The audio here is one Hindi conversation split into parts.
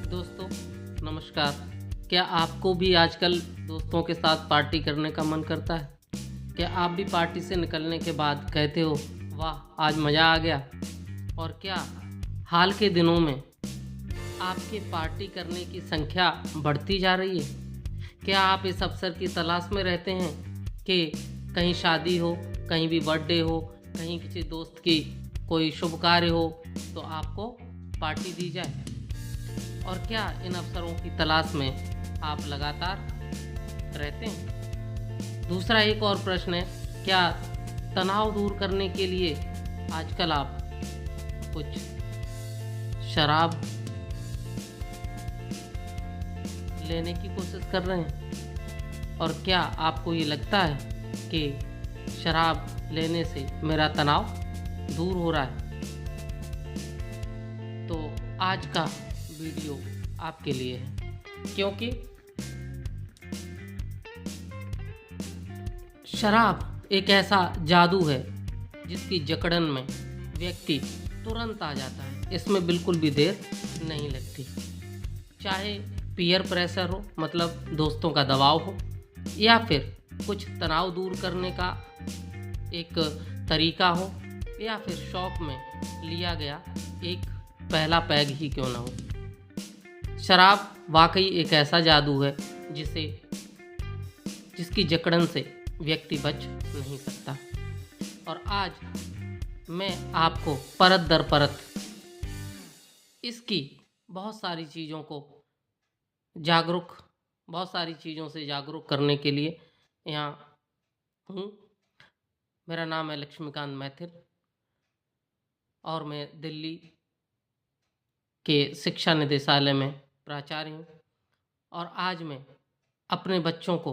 दोस्तों नमस्कार। क्या आपको भी आजकल दोस्तों के साथ पार्टी करने का मन करता है? क्या आप भी पार्टी से निकलने के बाद कहते हो वाह आज मज़ा आ गया? और क्या हाल के दिनों में आपके पार्टी करने की संख्या बढ़ती जा रही है? क्या आप इस अवसर की तलाश में रहते हैं कि कहीं शादी हो, कहीं भी बर्थडे हो, कहीं किसी दोस्त की कोई शुभ कार्य हो तो आपको पार्टी दी जाए? और क्या इन अवसरों की तलाश में आप लगातार रहते हैं? दूसरा एक और प्रश्न है, क्या तनाव दूर करने के लिए आजकल आप कुछ शराब लेने की कोशिश कर रहे हैं? और क्या आपको ये लगता है कि शराब लेने से मेरा तनाव दूर हो रहा है? तो आज का वीडियो आपके लिए है, क्योंकि शराब एक ऐसा जादू है जिसकी जकड़न में व्यक्ति तुरंत आ जाता है। इसमें बिल्कुल भी देर नहीं लगती। चाहे पीयर प्रेशर हो, मतलब दोस्तों का दबाव हो, या फिर कुछ तनाव दूर करने का एक तरीका हो, या फिर शौक में लिया गया एक पहला पैग ही क्यों ना हो, शराब वाकई एक ऐसा जादू है जिसकी जकड़न से व्यक्ति बच नहीं सकता। और आज मैं आपको परत दर परत इसकी बहुत सारी चीज़ों से जागरूक करने के लिए यहाँ हूँ। मेरा नाम है लक्ष्मीकांत मैथिल और मैं दिल्ली के शिक्षा निदेशालय में प्राचार्य हूँ। और आज मैं अपने बच्चों को,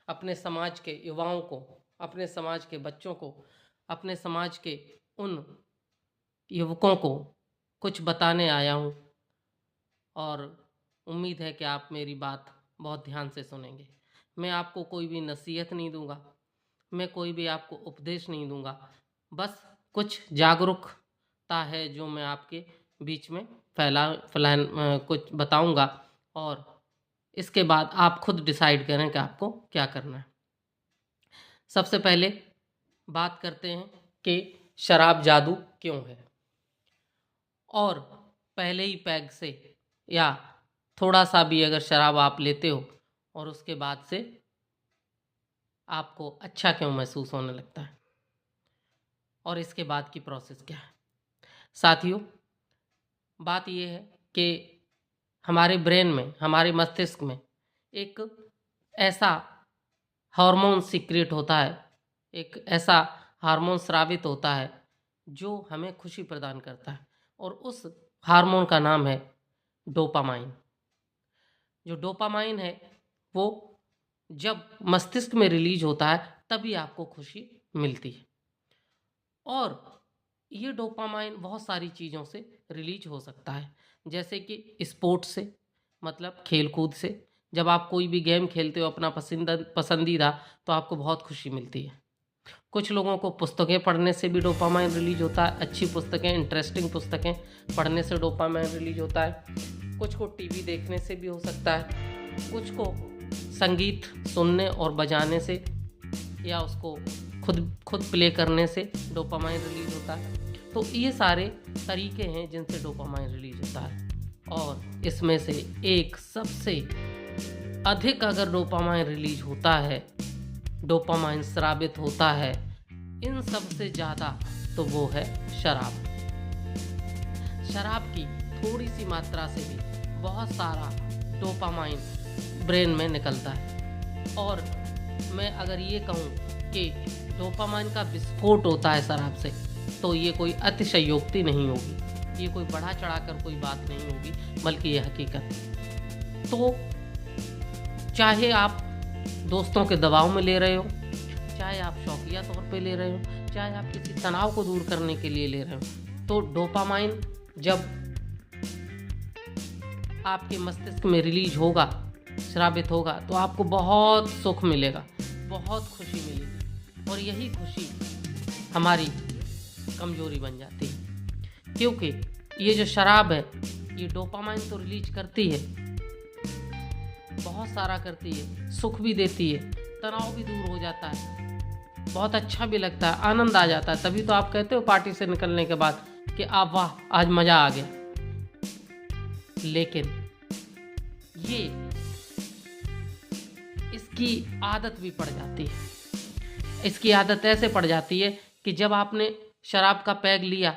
अपने समाज के युवाओं को, अपने समाज के बच्चों को, अपने समाज के उन युवकों को कुछ बताने आया हूँ। और उम्मीद है कि आप मेरी बात बहुत ध्यान से सुनेंगे। मैं आपको कोई भी नसीहत नहीं दूंगा, मैं कोई भी आपको उपदेश नहीं दूंगा, बस कुछ जागरूकता है जो मैं आपके बीच में कुछ बताऊंगा। और इसके बाद आप खुद डिसाइड करें कि आपको क्या करना है। सबसे पहले बात करते हैं कि शराब जादू क्यों है। और पहले ही पैग से या थोड़ा सा भी अगर शराब आप लेते हो और उसके बाद से आपको अच्छा क्यों महसूस होने लगता है, और इसके बाद की प्रोसेस क्या है। साथियों, बात यह है कि हमारे ब्रेन में, हमारे मस्तिष्क में एक ऐसा हार्मोन सीक्रेट होता है, एक ऐसा हार्मोन स्रावित होता है जो हमें खुशी प्रदान करता है। और उस हार्मोन का नाम है डोपामाइन। जो डोपामाइन है वो जब मस्तिष्क में रिलीज होता है तभी आपको खुशी मिलती है। और ये डोपामाइन बहुत सारी चीज़ों से रिलीज हो सकता है, जैसे कि स्पोर्ट्स से, मतलब खेल कूद से। जब आप कोई भी गेम खेलते हो अपना पसंदीदा, तो आपको बहुत खुशी मिलती है। कुछ लोगों को पुस्तकें पढ़ने से भी डोपामाइन रिलीज होता है। अच्छी पुस्तकें, इंटरेस्टिंग पुस्तकें पढ़ने से डोपामाइन रिलीज होता है। कुछ को टीवी देखने से भी हो सकता है। कुछ को संगीत सुनने और बजाने से या उसको खुद प्ले करने से डोपामाइन रिलीज होता है। तो ये सारे तरीके हैं जिनसे डोपामाइन रिलीज होता है। और इसमें से एक सबसे अधिक अगर डोपामाइन रिलीज होता है, डोपामाइन स्रावित होता है इन सब से ज़्यादा, तो वो है शराब। शराब की थोड़ी सी मात्रा से भी बहुत सारा डोपामाइन ब्रेन में निकलता है। और मैं अगर ये कहूँ कि डोपामाइन का विस्फोट होता है शराब से, तो ये कोई अतिशयोक्ति नहीं होगी, ये कोई बढ़ा चढ़ाकर कोई बात नहीं होगी, बल्कि ये हकीकत। तो चाहे आप दोस्तों के दबाव में ले रहे हो, चाहे आप शौकिया तौर पे ले रहे हो, चाहे आप किसी तनाव को दूर करने के लिए ले रहे हो, तो डोपामाइन जब आपके मस्तिष्क में रिलीज होगा, स्रावित होगा, तो आपको बहुत सुख मिलेगा, बहुत खुशी मिलेगी। और यही खुशी हमारी कमजोरी बन जाती है, क्योंकि ये जो शराब है ये डोपामाइन तो रिलीज करती है, बहुत सारा करती है, सुख भी देती है, तनाव भी दूर हो जाता है, बहुत अच्छा भी लगता है, आनंद आ जाता है। तभी तो आप कहते हो पार्टी से निकलने के बाद कि आप वाह आज मज़ा आ गया। लेकिन ये इसकी आदत भी पड़ जाती है। इसकी आदत ऐसे पड़ जाती है कि जब आपने शराब का पैग लिया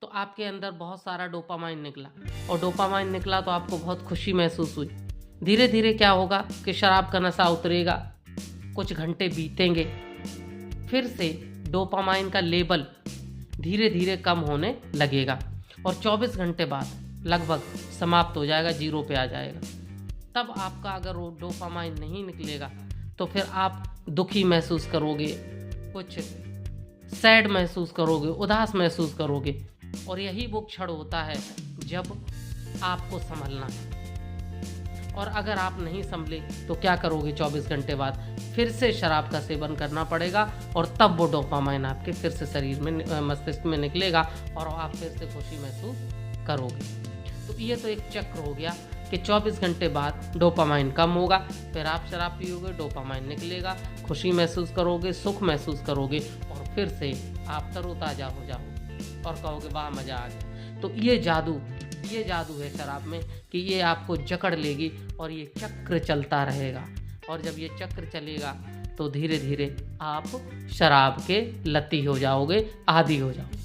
तो आपके अंदर बहुत सारा डोपामाइन निकला, और डोपामाइन निकला तो आपको बहुत खुशी महसूस हुई। धीरे धीरे क्या होगा कि शराब का नशा उतरेगा, कुछ घंटे बीतेंगे, फिर से डोपामाइन का लेवल धीरे धीरे कम होने लगेगा और 24 घंटे बाद लगभग समाप्त हो जाएगा, जीरो पे आ जाएगा। तब आपका अगर वो डोपामाइन नहीं निकलेगा तो फिर आप दुखी महसूस करोगे, कुछ सैड महसूस करोगे, उदास महसूस करोगे, और यही वो क्षण होता है जब आपको संभलना है। और अगर आप नहीं संभले तो क्या करोगे? 24 घंटे बाद फिर से शराब का सेवन करना पड़ेगा और तब वो डोपामाइन आपके फिर से शरीर में, मस्तिष्क में निकलेगा और आप फिर से खुशी महसूस करोगे। तो ये तो एक चक्र हो गया कि 24 घंटे बाद डोपामाइन कम होगा, फिर आप शराब पियोगे, डोपामाइन निकलेगा, खुशी महसूस करोगे, सुख महसूस करोगे, और फिर से आप तरोताज़ा हो जाओगे और कहोगे वाह मज़ा आ गया। तो ये जादू है शराब में कि ये आपको जकड़ लेगी और ये चक्र चलता रहेगा, और जब ये चक्र चलेगा तो धीरे धीरे आप शराब के लती हो जाओगे, आदी हो जाओगे।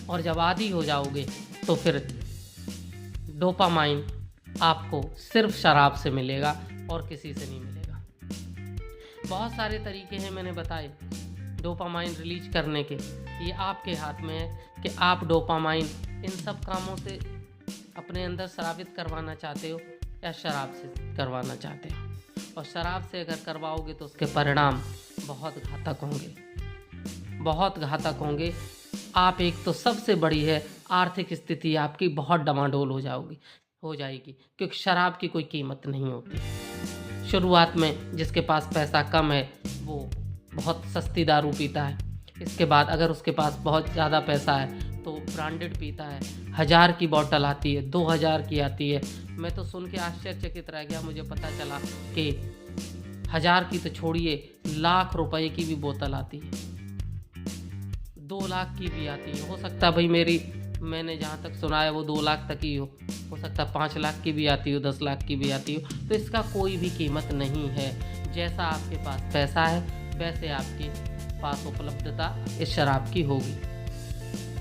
और जब आदी हो जाओगे तो फिर डोपामाइन आपको सिर्फ शराब से मिलेगा और किसी से नहीं मिलेगा। बहुत सारे तरीके हैं मैंने बताए डोपामाइन रिलीज करने के। ये आपके हाथ में है कि आप डोपामाइन इन सब कामों से अपने अंदर स्रावित करवाना चाहते हो या शराब से करवाना चाहते हो। और शराब से अगर करवाओगे तो उसके परिणाम बहुत घातक होंगे। आप एक तो सबसे बड़ी है आर्थिक स्थिति आपकी बहुत डमाडोल हो जाएगी, क्योंकि शराब की कोई कीमत नहीं होती। शुरुआत में जिसके पास पैसा कम है वो बहुत सस्ती दारू पीता है, इसके बाद अगर उसके पास बहुत ज़्यादा पैसा है तो ब्रांडेड पीता है। 1000 की बोतल आती है, 2000 की आती है। मैं तो सुन के आश्चर्यचकित रह गया, मुझे पता चला कि 1000 की तो छोड़िए, लाख रुपए की भी बोतल आती है, 2 लाख की भी आती है। हो सकता है भाई मैंने जहाँ तक सुना है वो 2 लाख तक ही हो सकता है 5 लाख की भी आती हो, 10 लाख की भी आती हो। तो इसका कोई भी कीमत नहीं है। जैसा आपके पास पैसा है वैसे आपके पास उपलब्धता इस शराब की होगी,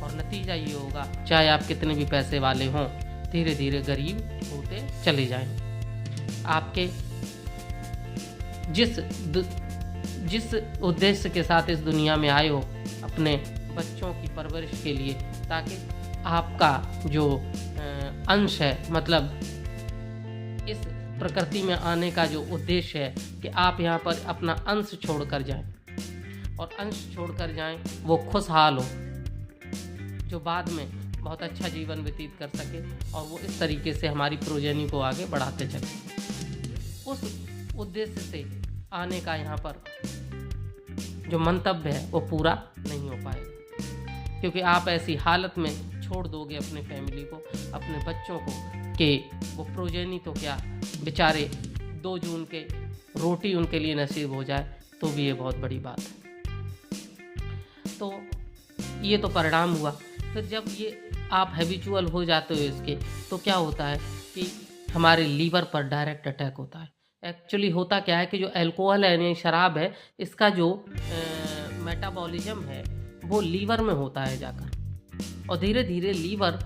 और नतीजा ये होगा चाहे आप कितने भी पैसे वाले हों, धीरे धीरे गरीब होते चले जाएं। आपके जिस उद्देश्य के साथ इस दुनिया में आए हो, अपने बच्चों की परवरिश के लिए, ताकि आपका जो अंश है, मतलब इस प्रकृति में आने का जो उद्देश्य है कि आप यहाँ पर अपना अंश छोड़कर जाएं, और अंश छोड़कर जाएं वो खुशहाल हो, जो बाद में बहुत अच्छा जीवन व्यतीत कर सके, और वो इस तरीके से हमारी प्रोजेनी को आगे बढ़ाते चले। उस उद्देश्य से आने का यहाँ पर जो मंतव्य है वो पूरा नहीं हो पाएगा, क्योंकि आप ऐसी हालत में छोड़ दोगे अपने फैमिली को, अपने बच्चों को, कि वो प्रोजेनी तो क्या बेचारे 2 जून के रोटी उनके लिए नसीब हो जाए तो भी ये बहुत बड़ी बात है। तो ये तो परिणाम हुआ। फिर जब ये आप हैबिचुअल हो जाते हो इसके, तो क्या होता है कि हमारे लीवर पर डायरेक्ट अटैक होता है। एक्चुअली होता क्या है कि जो अल्कोहल है यानी शराब है, इसका जो मेटाबॉलिज्म है वो लीवर में होता है जाकर, और धीरे धीरे लीवर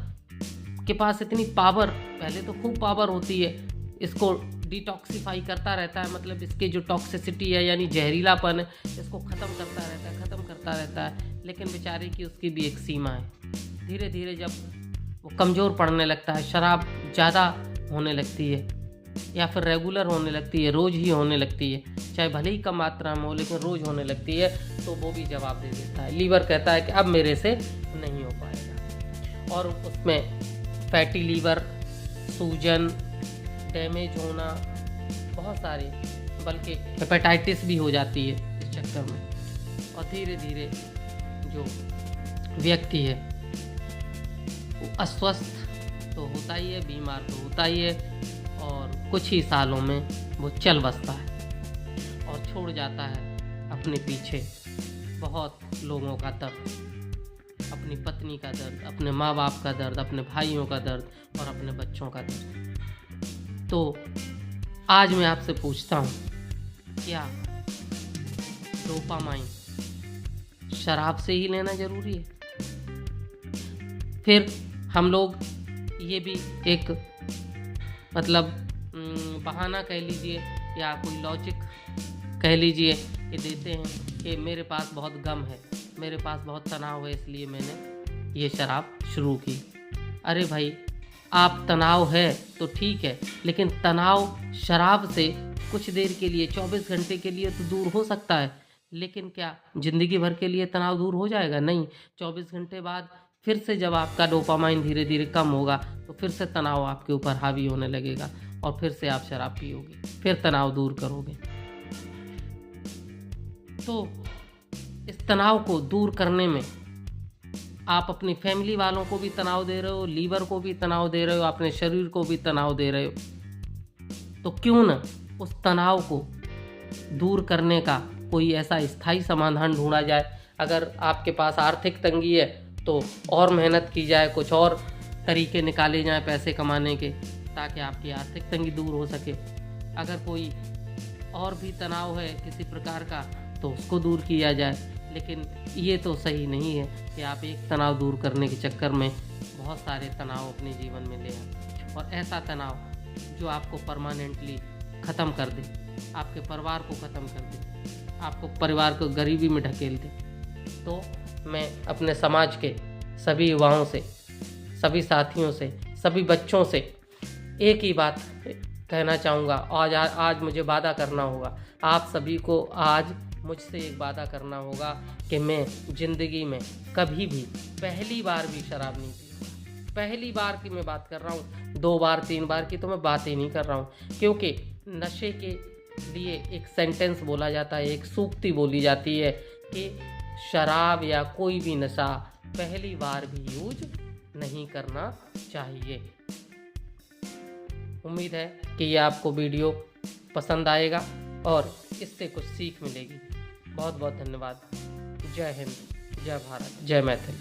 के पास इतनी पावर, पहले तो खूब पावर होती है, इसको डिटॉक्सिफाई करता रहता है, मतलब इसके जो टॉक्सिसिटी है यानी जहरीलापन है इसको ख़त्म करता रहता है। लेकिन बेचारे की उसकी भी एक सीमा है। धीरे धीरे जब वो कमज़ोर पड़ने लगता है, शराब ज़्यादा होने लगती है या फिर रेगुलर होने लगती है, रोज़ ही होने लगती है, चाहे भले ही कम मात्रा में हो लेकिन रोज़ होने लगती है, तो वो भी जवाब दे देता है। लीवर कहता है कि अब मेरे से नहीं हो पाएगा, और उसमें फैटी लीवर, सूजन, डैमेज होना, बहुत सारे, बल्कि हेपेटाइटिस भी हो जाती है इस चक्कर में। और धीरे धीरे जो व्यक्ति है वो अस्वस्थ तो होता ही है, बीमार तो होता ही है, और कुछ ही सालों में वो चल बसता है और छोड़ जाता है अपने पीछे बहुत लोगों का दर्द, अपनी पत्नी का दर्द, अपने माँ बाप का दर्द, अपने भाइयों का दर्द और अपने बच्चों का दर्द। तो आज मैं आपसे पूछता हूँ, क्या डोपामाइन शराब से ही लेना जरूरी है? फिर हम लोग ये भी एक मतलब बहाना कह लीजिए या कोई लॉजिक कह लीजिए कि देते हैं कि मेरे पास बहुत गम है, मेरे पास बहुत तनाव है, इसलिए मैंने ये शराब शुरू की। अरे भाई, आप तनाव है तो ठीक है, लेकिन तनाव शराब से कुछ देर के लिए, 24 घंटे के लिए तो दूर हो सकता है, लेकिन क्या ज़िंदगी भर के लिए तनाव दूर हो जाएगा? नहीं। 24 घंटे बाद फिर से जब आपका डोपामाइन धीरे धीरे कम होगा तो फिर से तनाव आपके ऊपर हावी होने लगेगा और फिर से आप शराब पियोगे, फिर तनाव दूर करोगे। तो इस तनाव को दूर करने में आप अपनी फैमिली वालों को भी तनाव दे रहे हो, लीवर को भी तनाव दे रहे हो, अपने शरीर को भी तनाव दे रहे हो। तो क्यों न उस तनाव को दूर करने का कोई ऐसा स्थायी समाधान ढूंढा जाए। अगर आपके पास आर्थिक तंगी है तो और मेहनत की जाए, कुछ और तरीके निकाले जाएं पैसे कमाने के, ताकि आपकी आर्थिक तंगी दूर हो सके। अगर कोई और भी तनाव है किसी प्रकार का तो उसको दूर किया जाए। लेकिन ये तो सही नहीं है कि आप एक तनाव दूर करने के चक्कर में बहुत सारे तनाव अपने जीवन में ले आए, और ऐसा तनाव जो आपको परमानेंटली ख़त्म कर दे, आपके परिवार को ख़त्म कर दे, आपको परिवार को गरीबी में ढकेल दे। तो मैं अपने समाज के सभी युवाओं से, सभी साथियों से, सभी बच्चों से एक ही बात कहना चाहूँगा। आज मुझे वादा करना होगा, आप सभी को आज मुझसे एक वादा करना होगा कि मैं ज़िंदगी में कभी भी पहली बार भी शराब नहीं पीऊँगा। पहली बार की मैं बात कर रहा हूँ, 2 बार 3 बार की तो मैं बात ही नहीं कर रहा हूँ। क्योंकि नशे के लिए एक सेंटेंस बोला जाता है, एक सूक्ति बोली जाती है कि शराब या कोई भी नशा पहली बार भी यूज नहीं करना चाहिए। उम्मीद है कि ये आपको वीडियो पसंद आएगा और इससे कुछ सीख मिलेगी। बहुत बहुत धन्यवाद। जय हिंद, जय भारत, जय मैथिल।